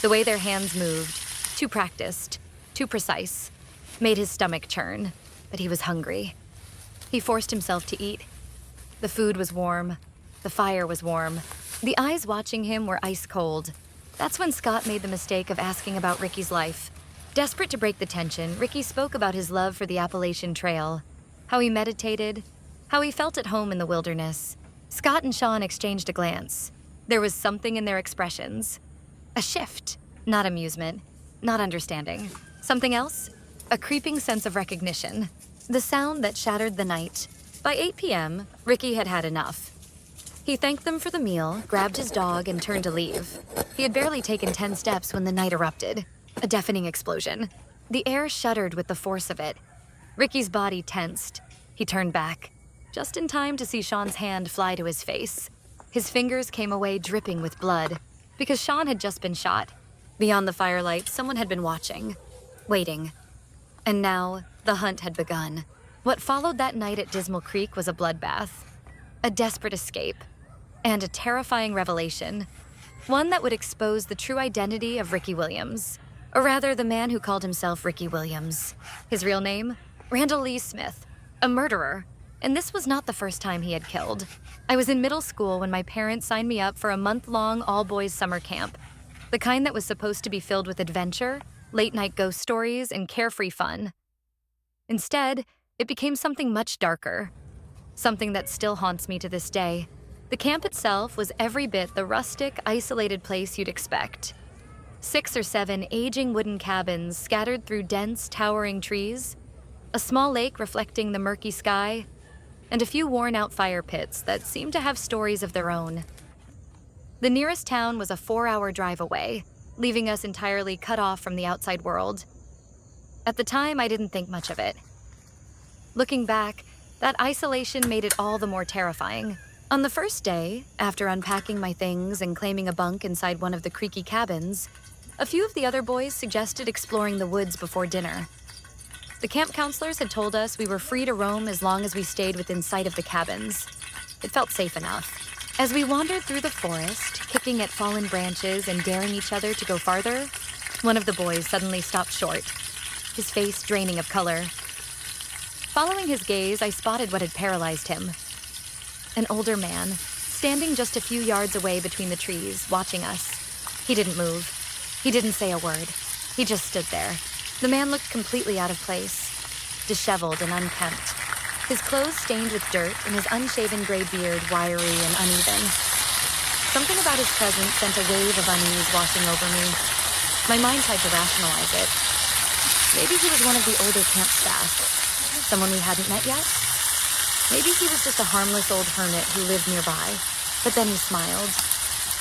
The way their hands moved, too practiced, too precise, made his stomach churn, but he was hungry. He forced himself to eat. The food was warm. The fire was warm. The eyes watching him were ice cold. That's when Scott made the mistake of asking about Ricky's life. Desperate to break the tension, Ricky spoke about his love for the Appalachian Trail, how he meditated, how he felt at home in the wilderness. Scott and Sean exchanged a glance. There was something in their expressions. A shift, not amusement, not understanding. Something else? A creeping sense of recognition. The sound that shattered the night. By 8 p.m., Ricky had had enough. He thanked them for the meal, grabbed his dog, and turned to leave. He had barely taken 10 steps when the night erupted. A deafening explosion. The air shuddered with the force of it. Ricky's body tensed. He turned back, just in time to see Sean's hand fly to his face. His fingers came away dripping with blood, because Sean had just been shot. Beyond the firelight, someone had been watching, waiting. And now, the hunt had begun. What followed that night at Dismal Creek was a bloodbath, a desperate escape, and a terrifying revelation. One that would expose the true identity of Ricky Williams. Or rather, the man who called himself Ricky Williams. His real name? Randall Lee Smith. A murderer. And this was not the first time he had killed. I was in middle school when my parents signed me up for a month-long all-boys summer camp. The kind that was supposed to be filled with adventure, late-night ghost stories, and carefree fun. Instead, it became something much darker. Something that still haunts me to this day. The camp itself was every bit the rustic, isolated place you'd expect. 6 or 7 aging wooden cabins scattered through dense, towering trees, a small lake reflecting the murky sky, and a few worn-out fire pits that seemed to have stories of their own. The nearest town was a 4-hour drive away, leaving us entirely cut off from the outside world. At the time, I didn't think much of it. Looking back, that isolation made it all the more terrifying. On the first day, after unpacking my things and claiming a bunk inside one of the creaky cabins, a few of the other boys suggested exploring the woods before dinner. The camp counselors had told us we were free to roam as long as we stayed within sight of the cabins. It felt safe enough. As we wandered through the forest, kicking at fallen branches and daring each other to go farther, one of the boys suddenly stopped short, his face draining of color. Following his gaze, I spotted what had paralyzed him. An older man, standing just a few yards away between the trees, watching us. He didn't move. He didn't say a word. He just stood there. The man looked completely out of place, disheveled and unkempt. His clothes stained with dirt and his unshaven gray beard wiry and uneven. Something about his presence sent a wave of unease washing over me. My mind tried to rationalize it. Maybe he was one of the older camp staff, someone we hadn't met yet. Maybe he was just a harmless old hermit who lived nearby. But then he smiled.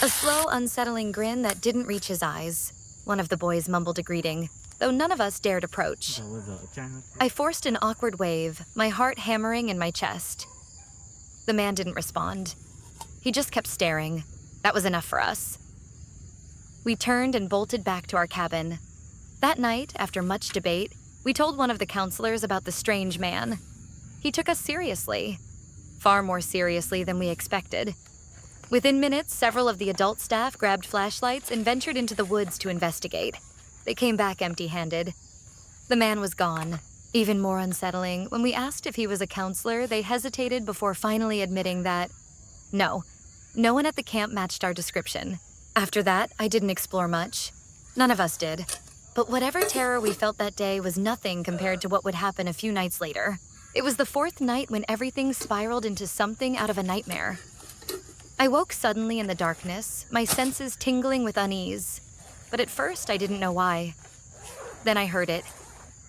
A slow, unsettling grin that didn't reach his eyes. One of the boys mumbled a greeting, though none of us dared approach. I forced an awkward wave, my heart hammering in my chest. The man didn't respond. He just kept staring. That was enough for us. We turned and bolted back to our cabin. That night, after much debate, we told one of the counselors about the strange man. He took us seriously, far more seriously than we expected. Within minutes, several of the adult staff grabbed flashlights and ventured into the woods to investigate. They came back empty-handed. The man was gone. Even more unsettling, when we asked if he was a counselor, they hesitated before finally admitting that, no one at the camp matched our description. After that, I didn't explore much. None of us did. But whatever terror we felt that day was nothing compared to what would happen a few nights later. It was the 4th night when everything spiraled into something out of a nightmare. I woke suddenly in the darkness, my senses tingling with unease. But at first, I didn't know why. Then I heard it.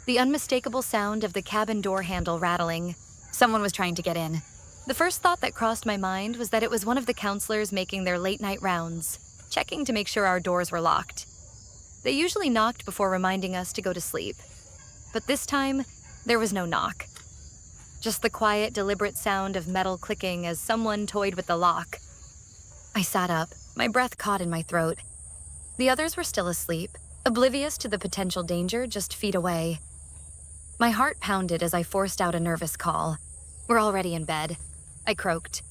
The unmistakable sound of the cabin door handle rattling. Someone was trying to get in. The first thought that crossed my mind was that it was one of the counselors making their late-night rounds, checking to make sure our doors were locked. They usually knocked before reminding us to go to sleep. But this time, there was no knock. Just the quiet, deliberate sound of metal clicking as someone toyed with the lock. I sat up, my breath caught in my throat. The others were still asleep, oblivious to the potential danger just feet away. My heart pounded as I forced out a nervous call. We're already in bed. I croaked.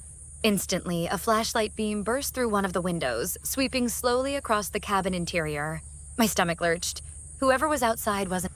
Instantly, a flashlight beam burst through one of the windows, sweeping slowly across the cabin interior. My stomach lurched. Whoever was outside wasn't.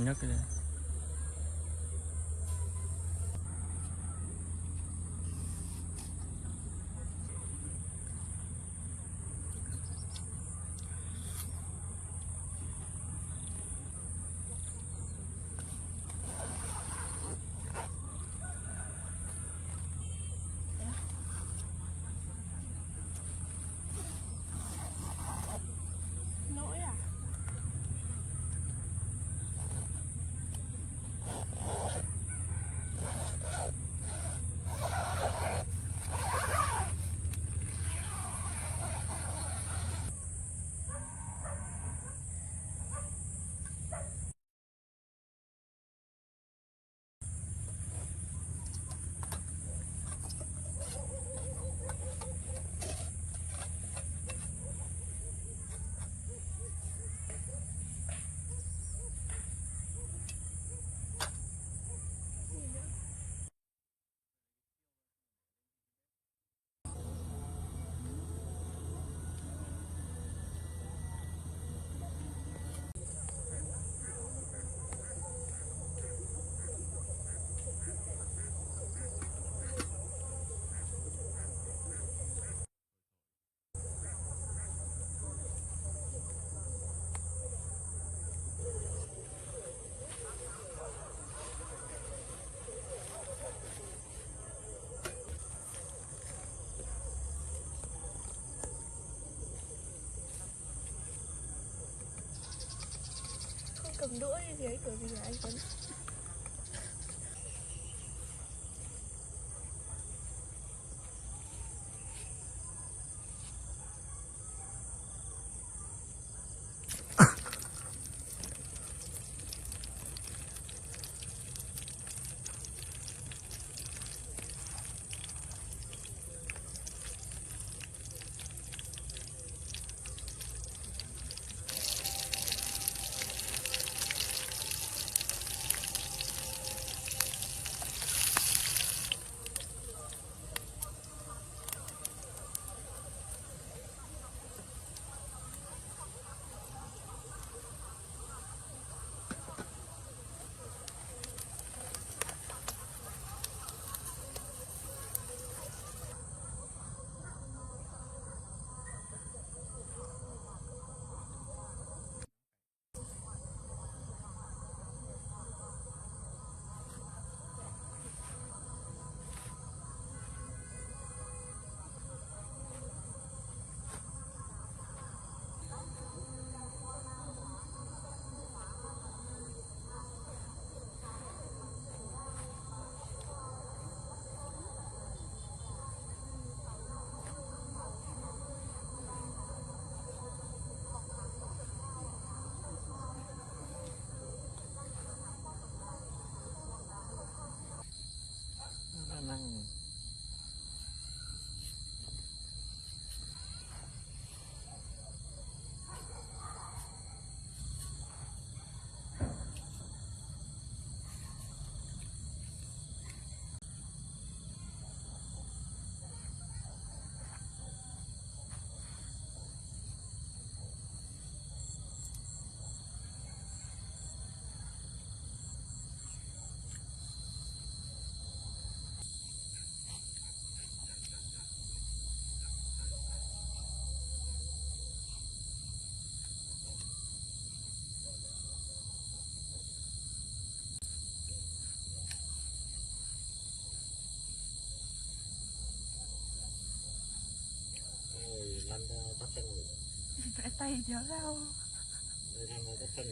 nhấc cái này. Cầm đũa thì ấy kiểu gì là anh Tuấn. tay trở đâu. Đây đang có cái chân